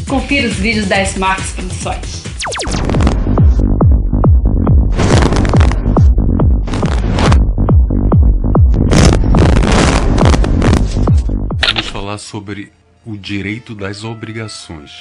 Confira os vídeos da S-Max Produções. Vamos falar sobre o direito das obrigações,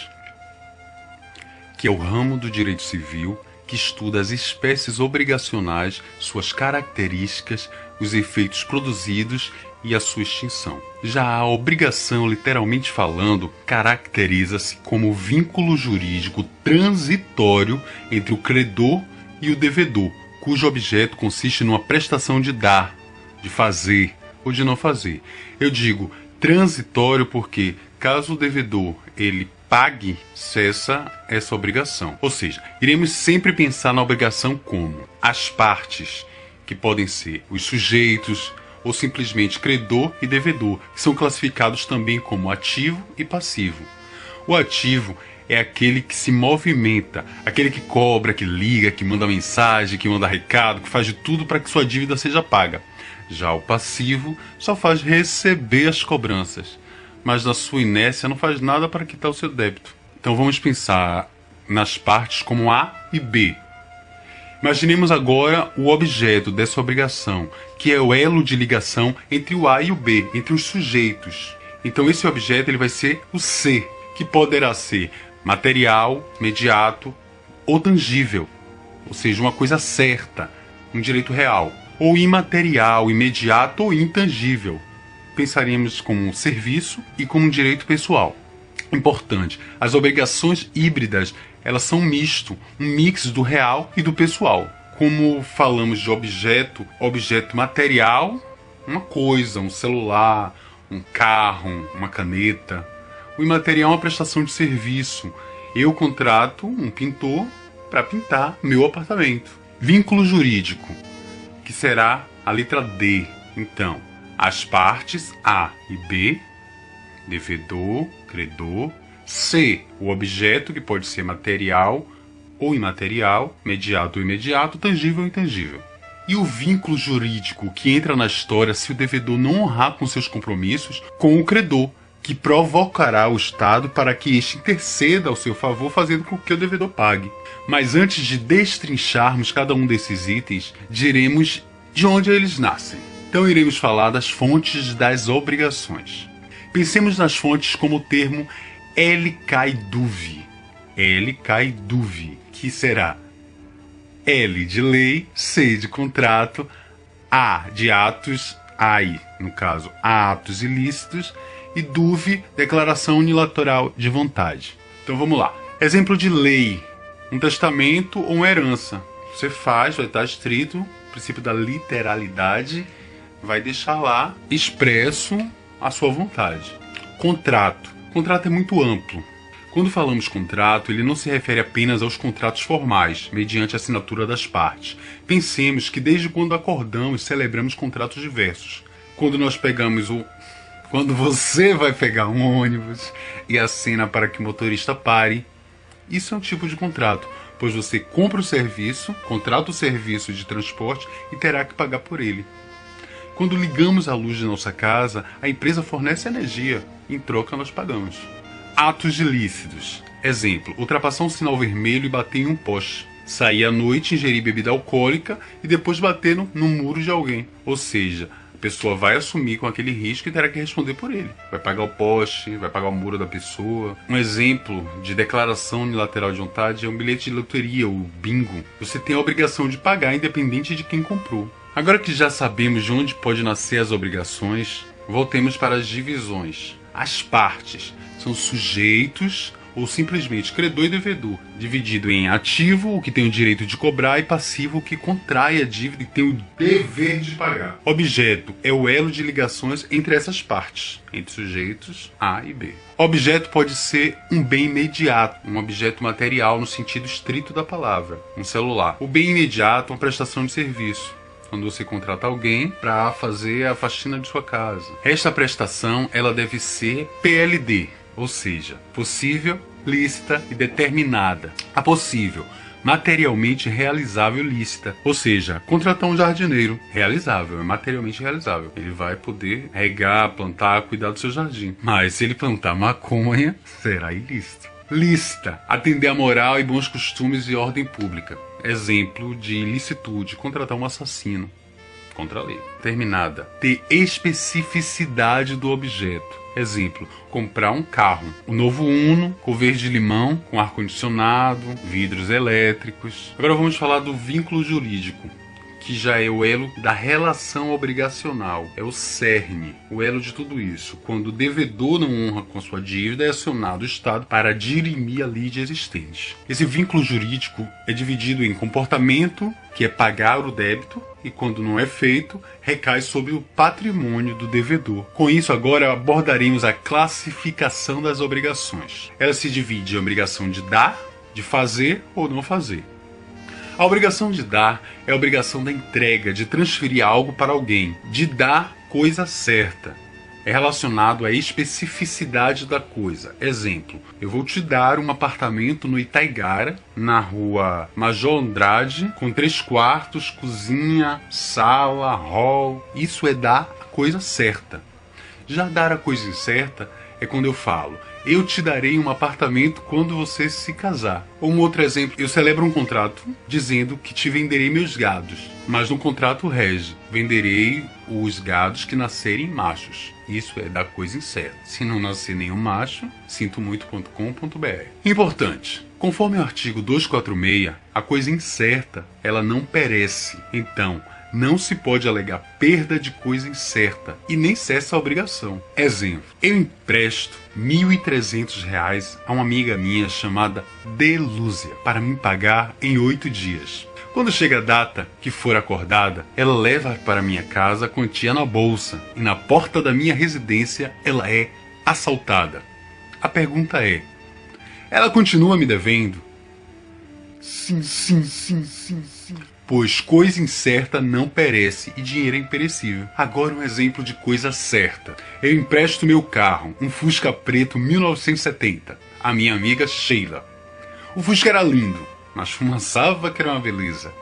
que é o ramo do direito civil que estuda as espécies obrigacionais, suas características, os efeitos produzidos e a sua extinção. Já a obrigação, literalmente falando, caracteriza-se como vínculo jurídico transitório entre o credor e o devedor, cujo objeto consiste numa prestação de dar, de fazer ou de não fazer. Eu digo transitório porque, caso o devedor ele pague, cessa essa obrigação. Ou seja, iremos sempre pensar na obrigação como as partes, que podem ser os sujeitos ou simplesmente credor e devedor, que são classificados também como ativo e passivo. O ativo é aquele que se movimenta, aquele que cobra, que liga, que manda mensagem, que manda recado, que faz de tudo para que sua dívida seja paga. Já o passivo só faz receber as cobranças, mas na sua inércia não faz nada para quitar o seu débito. Então vamos pensar nas partes como A e B. Imaginemos agora o objeto dessa obrigação, que é o elo de ligação entre o A e o B, entre os sujeitos. Então esse objeto ele vai ser o C, que poderá ser material, imediato ou tangível, ou seja, uma coisa certa, um direito real, ou imaterial, imediato ou intangível. Pensaríamos como um serviço e como um direito pessoal. Importante, as obrigações híbridas, elas são um mix do real e do pessoal. Como falamos de objeto material, uma coisa, um celular, um carro, uma caneta. O imaterial é uma prestação de serviço. Eu contrato um pintor para pintar meu apartamento. Vínculo jurídico, que será a letra D. Então, as partes A e B, devedor, credor. C, o objeto, que pode ser material ou imaterial, imediato ou imediato, tangível ou intangível. E o vínculo jurídico que entra na história se o devedor não honrar com seus compromissos com o credor, que provocará o Estado para que este interceda ao seu favor, fazendo com que o devedor pague. Mas antes de destrincharmos cada um desses itens, diremos de onde eles nascem. Então iremos falar das fontes das obrigações. Pensemos nas fontes como o termo L-cai-duvi. L-cai-duvi, que será L de lei, C de contrato, A de atos, AI, no caso, atos ilícitos, e duvi, declaração unilateral de vontade. Então vamos lá. Exemplo de lei, um testamento ou uma herança. Você faz, vai estar escrito, o princípio da literalidade, vai deixar lá expresso a sua vontade. Contrato. Contrato é muito amplo. Quando falamos contrato, ele não se refere apenas aos contratos formais, mediante a assinatura das partes. Pensemos que desde quando acordamos, celebramos contratos diversos. Quando você vai pegar um ônibus e acena para que o motorista pare, isso é um tipo de contrato, pois você compra o serviço, contrata o serviço de transporte e terá que pagar por ele. Quando ligamos a luz de nossa casa, a empresa fornece energia, em troca nós pagamos. Atos ilícitos. Exemplo, ultrapassar um sinal vermelho e bater em um poste. Sair à noite, ingerir bebida alcoólica e depois bater no muro de alguém. Ou seja, a pessoa vai assumir com aquele risco e terá que responder por ele. Vai pagar o poste, vai pagar o muro da pessoa. Um exemplo de declaração unilateral de vontade é um bilhete de loteria, ou bingo. Você tem a obrigação de pagar independente de quem comprou. Agora que já sabemos de onde pode nascer as obrigações, voltemos para as divisões. As partes são sujeitos ou simplesmente credor e devedor, dividido em ativo, o que tem o direito de cobrar, e passivo, o que contrai a dívida e tem o dever de pagar. Objeto é o elo de ligações entre essas partes, entre sujeitos A e B. Objeto pode ser um bem imediato, um objeto material no sentido estrito da palavra, um celular. O bem imediato é uma prestação de serviço, quando você contrata alguém para fazer a faxina de sua casa. Esta prestação ela deve ser PLD, ou seja, possível, lícita e determinada. A possível, materialmente realizável e lícita. Ou seja, contratar um jardineiro, realizável, é materialmente realizável. Ele vai poder regar, plantar, cuidar do seu jardim. Mas se ele plantar maconha, será ilícito. lícita, atender à moral e bons costumes e ordem pública. Exemplo de ilicitude, contratar um assassino. Contra a lei. Terminada. Ter especificidade do objeto. Exemplo, comprar um carro. O novo Uno, com verde limão, com ar-condicionado, vidros elétricos. Agora vamos falar do vínculo jurídico, que já é o elo da relação obrigacional. É o cerne, o elo de tudo isso. Quando o devedor não honra com sua dívida, é acionado o Estado para dirimir a lide existente. Esse vínculo jurídico é dividido em comportamento, que é pagar o débito, e quando não é feito, recai sobre o patrimônio do devedor. Com isso, agora abordaremos a classificação das obrigações. Ela se divide em obrigação de dar, de fazer ou não fazer. A obrigação de dar é a obrigação da entrega, de transferir algo para alguém, de dar coisa certa. É relacionado à especificidade da coisa. Exemplo, eu vou te dar um apartamento no Itaigara, na rua Major Andrade, com 3 quartos, cozinha, sala, hall. Isso é dar a coisa certa. Já dar a coisa incerta é quando eu falo: eu te darei um apartamento quando você se casar. Ou um outro exemplo, eu celebro um contrato dizendo que te venderei meus gados, mas no contrato rege: venderei os gados que nascerem machos. Isso é dar coisa incerta. Se não nascer nenhum macho, sintomuito.com.br. Importante: conforme o artigo 246, a coisa incerta, ela não perece. Então, não se pode alegar perda de coisa incerta e nem cessa a obrigação. Exemplo, eu empresto R$1.300 a uma amiga minha chamada Delúcia para me pagar em 8 dias. Quando chega a data que for acordada, ela leva para minha casa a quantia na bolsa e na porta da minha residência ela é assaltada. A pergunta é: ela continua me devendo? Sim. Pois coisa incerta não perece e dinheiro é imperecível. Agora um exemplo de coisa certa. Eu empresto meu carro, um Fusca preto 1970, a minha amiga Sheila. O Fusca era lindo, mas fumaçava que era uma beleza.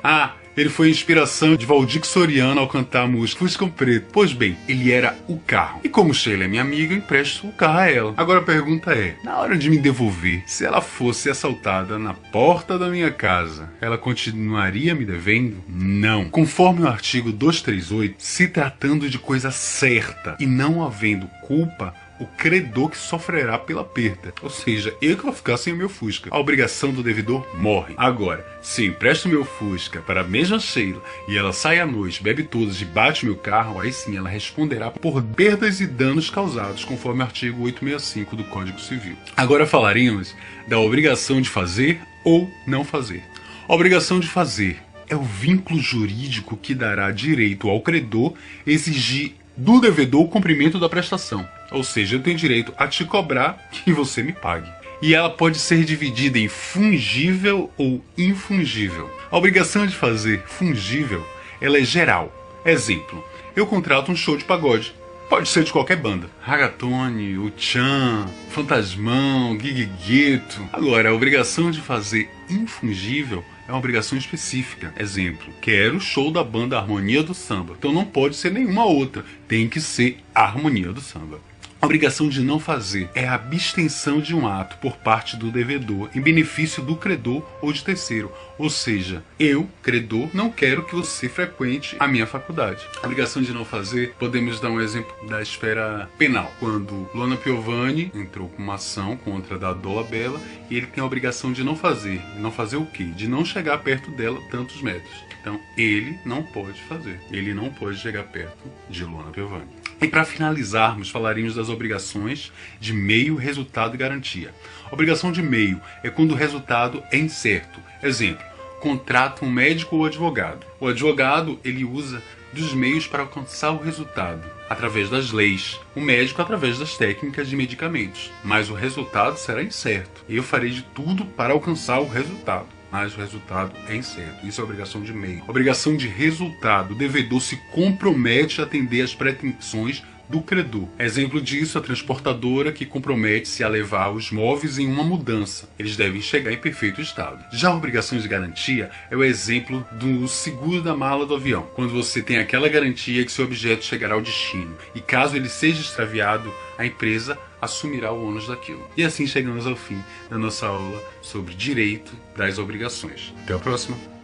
Ele foi a inspiração de Valdir Soriano ao cantar a música Fusca Preto. Pois bem, ele era o carro. E como Sheila é minha amiga, eu empresto o carro a ela. Agora a pergunta é: na hora de me devolver, se ela fosse assaltada na porta da minha casa, ela continuaria me devendo? Não. Conforme o artigo 238, se tratando de coisa certa e não havendo culpa, o credor que sofrerá pela perda. Ou seja, eu que vou ficar sem o meu Fusca. A obrigação do devedor morre. Agora, se eu empresto meu Fusca para a mesma Sheila e ela sai à noite, bebe todas e bate meu carro, aí sim ela responderá por perdas e danos causados, conforme o artigo 865 do Código Civil. Agora falaremos da obrigação de fazer ou não fazer. A obrigação de fazer é o vínculo jurídico que dará direito ao credor exigir do devedor o cumprimento da prestação. Ou seja, eu tenho direito a te cobrar que você me pague. E ela pode ser dividida em fungível ou infungível. A obrigação de fazer fungível, ela é geral. Exemplo, eu contrato um show de pagode. Pode ser de qualquer banda. Ragatone, o Tchan, Fantasmão, Guiguito. Agora, a obrigação de fazer infungível é uma obrigação específica. Exemplo, quero o show da banda Harmonia do Samba. Então não pode ser nenhuma outra. Tem que ser a Harmonia do Samba. A obrigação de não fazer é a abstenção de um ato por parte do devedor em benefício do credor ou de terceiro. Ou seja, eu, credor, não quero que você frequente a minha faculdade. A obrigação de não fazer, podemos dar um exemplo da esfera penal. Quando Luana Piovani entrou com uma ação contra a Dolabella e ele tem a obrigação de não fazer. Não fazer o quê? De não chegar perto dela tantos metros. Então, ele não pode fazer. Ele não pode chegar perto de Luana Piovani. E para finalizarmos, falaremos das obrigações de meio, resultado e garantia. Obrigação de meio é quando o resultado é incerto. Exemplo, contrata um médico ou advogado. O advogado, ele usa dos meios para alcançar o resultado, através das leis. O médico, através das técnicas de medicamentos. Mas o resultado será incerto. Eu farei de tudo para alcançar o resultado. Mas o resultado é incerto. Isso é obrigação de meio. Obrigação de resultado. O devedor se compromete a atender às pretensões do credor. Exemplo disso, a transportadora que compromete-se a levar os móveis em uma mudança. Eles devem chegar em perfeito estado. Já a obrigação de garantia é o exemplo do seguro da mala do avião, quando você tem aquela garantia que seu objeto chegará ao destino, e caso ele seja extraviado, a empresa assumirá o ônus daquilo. E assim chegamos ao fim da nossa aula sobre direito das obrigações. Até a próxima!